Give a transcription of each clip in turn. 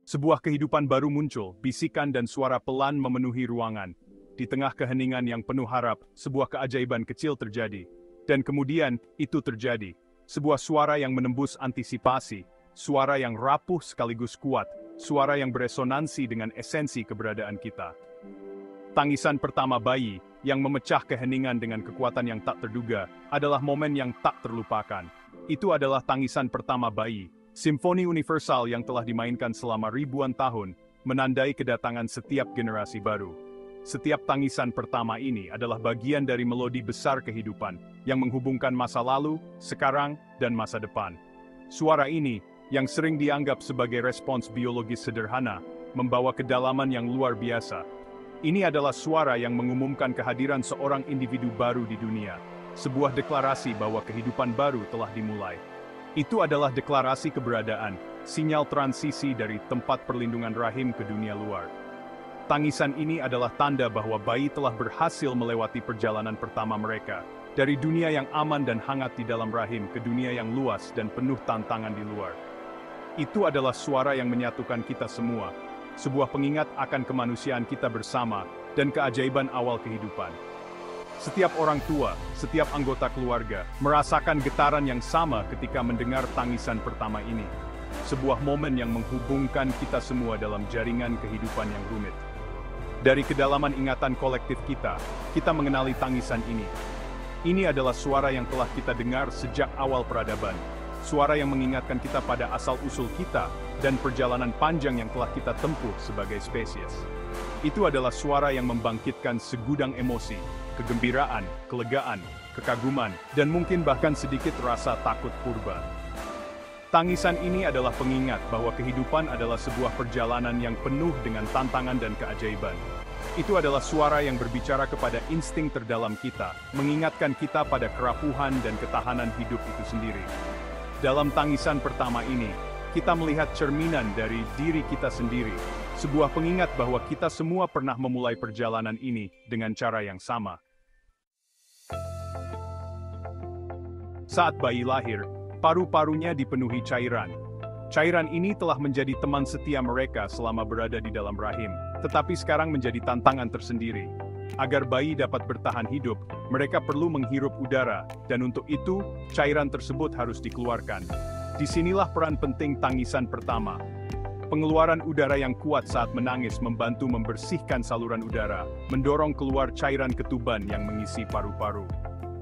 Sebuah kehidupan baru muncul, bisikan dan suara pelan memenuhi ruangan. Di tengah keheningan yang penuh harap, sebuah keajaiban kecil terjadi. Dan kemudian, itu terjadi. Sebuah suara yang menembus antisipasi, suara yang rapuh sekaligus kuat, suara yang beresonansi dengan esensi keberadaan kita. Tangisan pertama bayi, yang memecah keheningan dengan kekuatan yang tak terduga, adalah momen yang tak terlupakan. Itu adalah tangisan pertama bayi. Simfoni universal yang telah dimainkan selama ribuan tahun, menandai kedatangan setiap generasi baru. Setiap tangisan pertama ini adalah bagian dari melodi besar kehidupan, yang menghubungkan masa lalu, sekarang, dan masa depan. Suara ini, yang sering dianggap sebagai respons biologis sederhana, membawa kedalaman yang luar biasa. Ini adalah suara yang mengumumkan kehadiran seorang individu baru di dunia, sebuah deklarasi bahwa kehidupan baru telah dimulai. Itu adalah deklarasi keberadaan, sinyal transisi dari tempat perlindungan rahim ke dunia luar. Tangisan ini adalah tanda bahwa bayi telah berhasil melewati perjalanan pertama mereka, dari dunia yang aman dan hangat di dalam rahim ke dunia yang luas dan penuh tantangan di luar. Itu adalah suara yang menyatukan kita semua, sebuah pengingat akan kemanusiaan kita bersama dan keajaiban awal kehidupan. Setiap orang tua, setiap anggota keluarga, merasakan getaran yang sama ketika mendengar tangisan pertama ini. Sebuah momen yang menghubungkan kita semua dalam jaringan kehidupan yang rumit. Dari kedalaman ingatan kolektif kita mengenali tangisan ini. Ini adalah suara yang telah kita dengar sejak awal peradaban. Suara yang mengingatkan kita pada asal-usul kita dan perjalanan panjang yang telah kita tempuh sebagai spesies. Itu adalah suara yang membangkitkan segudang emosi, kegembiraan, kelegaan, kekaguman, dan mungkin bahkan sedikit rasa takut purba. Tangisan ini adalah pengingat bahwa kehidupan adalah sebuah perjalanan yang penuh dengan tantangan dan keajaiban. Itu adalah suara yang berbicara kepada insting terdalam kita, mengingatkan kita pada kerapuhan dan ketahanan hidup itu sendiri. Dalam tangisan pertama ini, kita melihat cerminan dari diri kita sendiri, sebuah pengingat bahwa kita semua pernah memulai perjalanan ini dengan cara yang sama. Saat bayi lahir, paru-parunya dipenuhi cairan. Cairan ini telah menjadi teman setia mereka selama berada di dalam rahim, tetapi sekarang menjadi tantangan tersendiri. Agar bayi dapat bertahan hidup, mereka perlu menghirup udara, dan untuk itu, cairan tersebut harus dikeluarkan. Disinilah peran penting tangisan pertama. Pengeluaran udara yang kuat saat menangis membantu membersihkan saluran udara, mendorong keluar cairan ketuban yang mengisi paru-paru.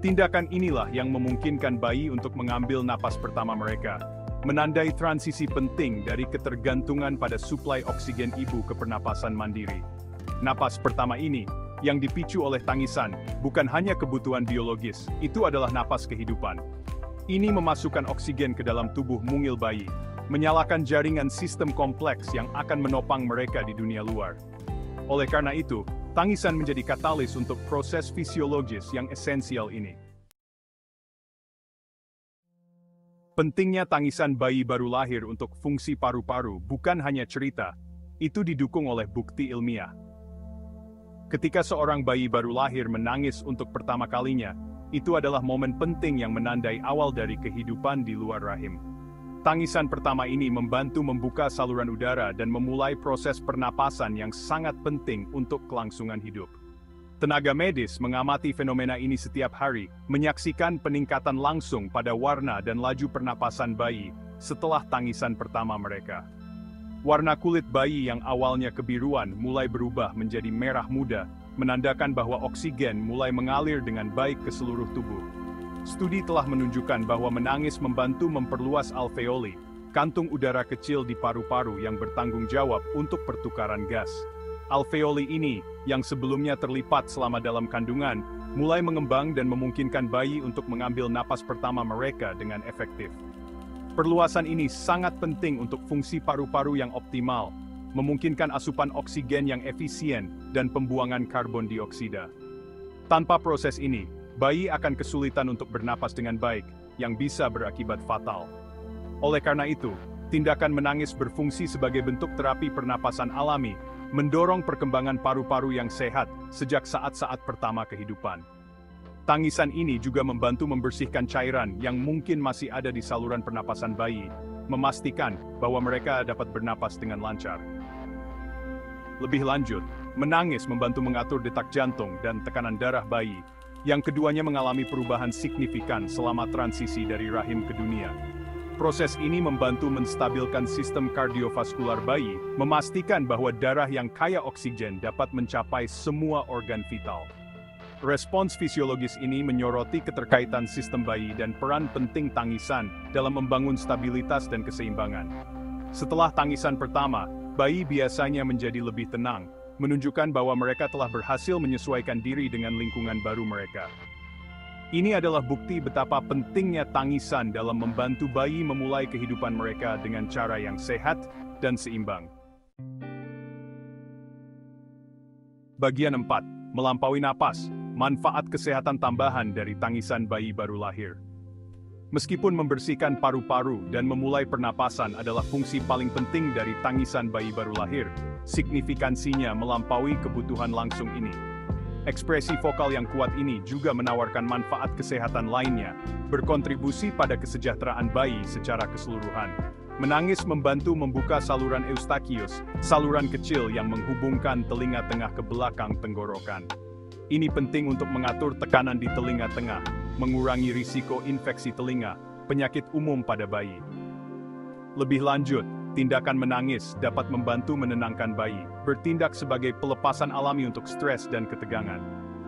Tindakan inilah yang memungkinkan bayi untuk mengambil napas pertama mereka, menandai transisi penting dari ketergantungan pada suplai oksigen ibu ke pernapasan mandiri. Napas pertama ini, yang dipicu oleh tangisan, bukan hanya kebutuhan biologis, itu adalah napas kehidupan. Ini memasukkan oksigen ke dalam tubuh mungil bayi, menyalakan jaringan sistem kompleks yang akan menopang mereka di dunia luar. Oleh karena itu, tangisan menjadi katalis untuk proses fisiologis yang esensial ini. Pentingnya tangisan bayi baru lahir untuk fungsi paru-paru bukan hanya cerita, itu didukung oleh bukti ilmiah. Ketika seorang bayi baru lahir menangis untuk pertama kalinya, itu adalah momen penting yang menandai awal dari kehidupan di luar rahim. Tangisan pertama ini membantu membuka saluran udara dan memulai proses pernapasan yang sangat penting untuk kelangsungan hidup. Tenaga medis mengamati fenomena ini setiap hari, menyaksikan peningkatan langsung pada warna dan laju pernapasan bayi setelah tangisan pertama mereka. Warna kulit bayi yang awalnya kebiruan mulai berubah menjadi merah muda, menandakan bahwa oksigen mulai mengalir dengan baik ke seluruh tubuh. Studi telah menunjukkan bahwa menangis membantu memperluas alveoli, kantung udara kecil di paru-paru yang bertanggung jawab untuk pertukaran gas. Alveoli ini, yang sebelumnya terlipat selama dalam kandungan, mulai mengembang dan memungkinkan bayi untuk mengambil napas pertama mereka dengan efektif. Perluasan ini sangat penting untuk fungsi paru-paru yang optimal, memungkinkan asupan oksigen yang efisien dan pembuangan karbon dioksida. Tanpa proses ini, bayi akan kesulitan untuk bernapas dengan baik, yang bisa berakibat fatal. Oleh karena itu, tindakan menangis berfungsi sebagai bentuk terapi pernapasan alami, mendorong perkembangan paru-paru yang sehat sejak saat-saat pertama kehidupan. Tangisan ini juga membantu membersihkan cairan yang mungkin masih ada di saluran pernapasan bayi, memastikan bahwa mereka dapat bernapas dengan lancar. Lebih lanjut, menangis membantu mengatur detak jantung dan tekanan darah bayi, yang keduanya mengalami perubahan signifikan selama transisi dari rahim ke dunia. Proses ini membantu menstabilkan sistem kardiovaskular bayi, memastikan bahwa darah yang kaya oksigen dapat mencapai semua organ vital. Respons fisiologis ini menyoroti keterkaitan sistem bayi dan peran penting tangisan dalam membangun stabilitas dan keseimbangan. Setelah tangisan pertama, bayi biasanya menjadi lebih tenang, menunjukkan bahwa mereka telah berhasil menyesuaikan diri dengan lingkungan baru mereka. Ini adalah bukti betapa pentingnya tangisan dalam membantu bayi memulai kehidupan mereka dengan cara yang sehat dan seimbang. Bagian 4. Melampaui napas. Manfaat kesehatan tambahan dari tangisan bayi baru lahir. Meskipun membersihkan paru-paru dan memulai pernapasan adalah fungsi paling penting dari tangisan bayi baru lahir, signifikansinya melampaui kebutuhan langsung ini. Ekspresi vokal yang kuat ini juga menawarkan manfaat kesehatan lainnya, berkontribusi pada kesejahteraan bayi secara keseluruhan. Menangis membantu membuka saluran eustachius, saluran kecil yang menghubungkan telinga tengah ke belakang tenggorokan. Ini penting untuk mengatur tekanan di telinga tengah, mengurangi risiko infeksi telinga, penyakit umum pada bayi. Lebih lanjut, tindakan menangis dapat membantu menenangkan bayi, bertindak sebagai pelepasan alami untuk stres dan ketegangan.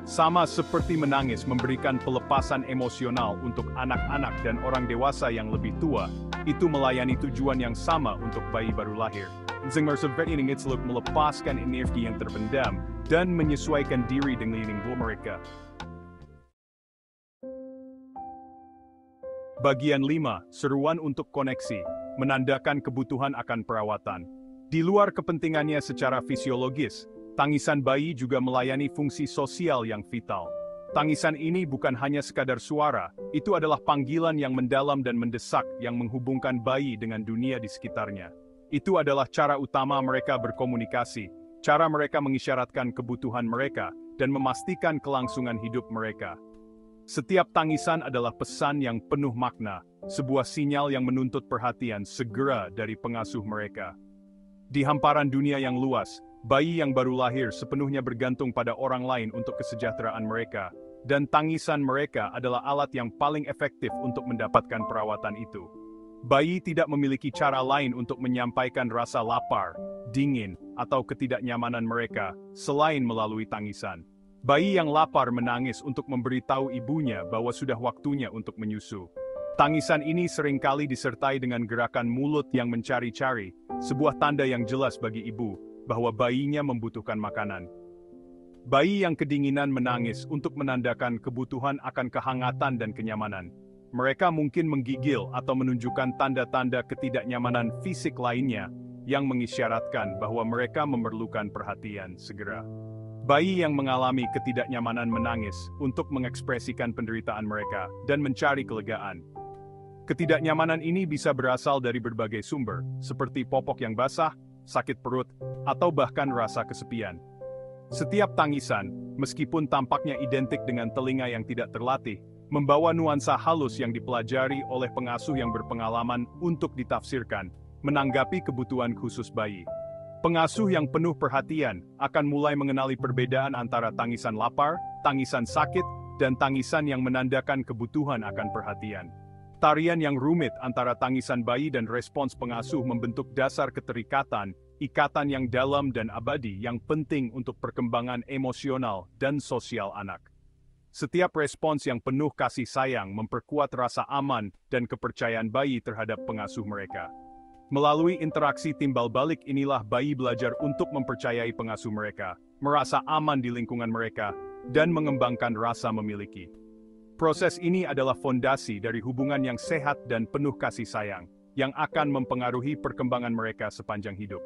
Sama seperti menangis memberikan pelepasan emosional untuk anak-anak dan orang dewasa yang lebih tua, itu melayani tujuan yang sama untuk bayi baru lahir. Melepaskan energi yang terpendam dan menyesuaikan diri dengan lingkungan mereka. Bagian 5. Seruan untuk koneksi, menandakan kebutuhan akan perawatan. Di luar kepentingannya secara fisiologis, tangisan bayi juga melayani fungsi sosial yang vital. Tangisan ini bukan hanya sekadar suara, itu adalah panggilan yang mendalam dan mendesak yang menghubungkan bayi dengan dunia di sekitarnya. Itu adalah cara utama mereka berkomunikasi, cara mereka mengisyaratkan kebutuhan mereka, dan memastikan kelangsungan hidup mereka. Setiap tangisan adalah pesan yang penuh makna, sebuah sinyal yang menuntut perhatian segera dari pengasuh mereka. Di hamparan dunia yang luas, bayi yang baru lahir sepenuhnya bergantung pada orang lain untuk kesejahteraan mereka, dan tangisan mereka adalah alat yang paling efektif untuk mendapatkan perawatan itu. Bayi tidak memiliki cara lain untuk menyampaikan rasa lapar, dingin, atau ketidaknyamanan mereka, selain melalui tangisan. Bayi yang lapar menangis untuk memberitahu ibunya bahwa sudah waktunya untuk menyusu. Tangisan ini seringkali disertai dengan gerakan mulut yang mencari-cari, sebuah tanda yang jelas bagi ibu bahwa bayinya membutuhkan makanan. Bayi yang kedinginan menangis untuk menandakan kebutuhan akan kehangatan dan kenyamanan. Mereka mungkin menggigil atau menunjukkan tanda-tanda ketidaknyamanan fisik lainnya yang mengisyaratkan bahwa mereka memerlukan perhatian segera. Bayi yang mengalami ketidaknyamanan menangis untuk mengekspresikan penderitaan mereka dan mencari kelegaan. Ketidaknyamanan ini bisa berasal dari berbagai sumber, seperti popok yang basah, sakit perut, atau bahkan rasa kesepian. Setiap tangisan, meskipun tampaknya identik dengan telinga yang tidak terlatih, membawa nuansa halus yang dipelajari oleh pengasuh yang berpengalaman untuk ditafsirkan, menanggapi kebutuhan khusus bayi. Pengasuh yang penuh perhatian akan mulai mengenali perbedaan antara tangisan lapar, tangisan sakit, dan tangisan yang menandakan kebutuhan akan perhatian. Tarian yang rumit antara tangisan bayi dan respons pengasuh membentuk dasar keterikatan, ikatan yang dalam dan abadi yang penting untuk perkembangan emosional dan sosial anak. Setiap respons yang penuh kasih sayang memperkuat rasa aman dan kepercayaan bayi terhadap pengasuh mereka. Melalui interaksi timbal balik inilah bayi belajar untuk mempercayai pengasuh mereka, merasa aman di lingkungan mereka, dan mengembangkan rasa memiliki. Proses ini adalah fondasi dari hubungan yang sehat dan penuh kasih sayang, yang akan mempengaruhi perkembangan mereka sepanjang hidup.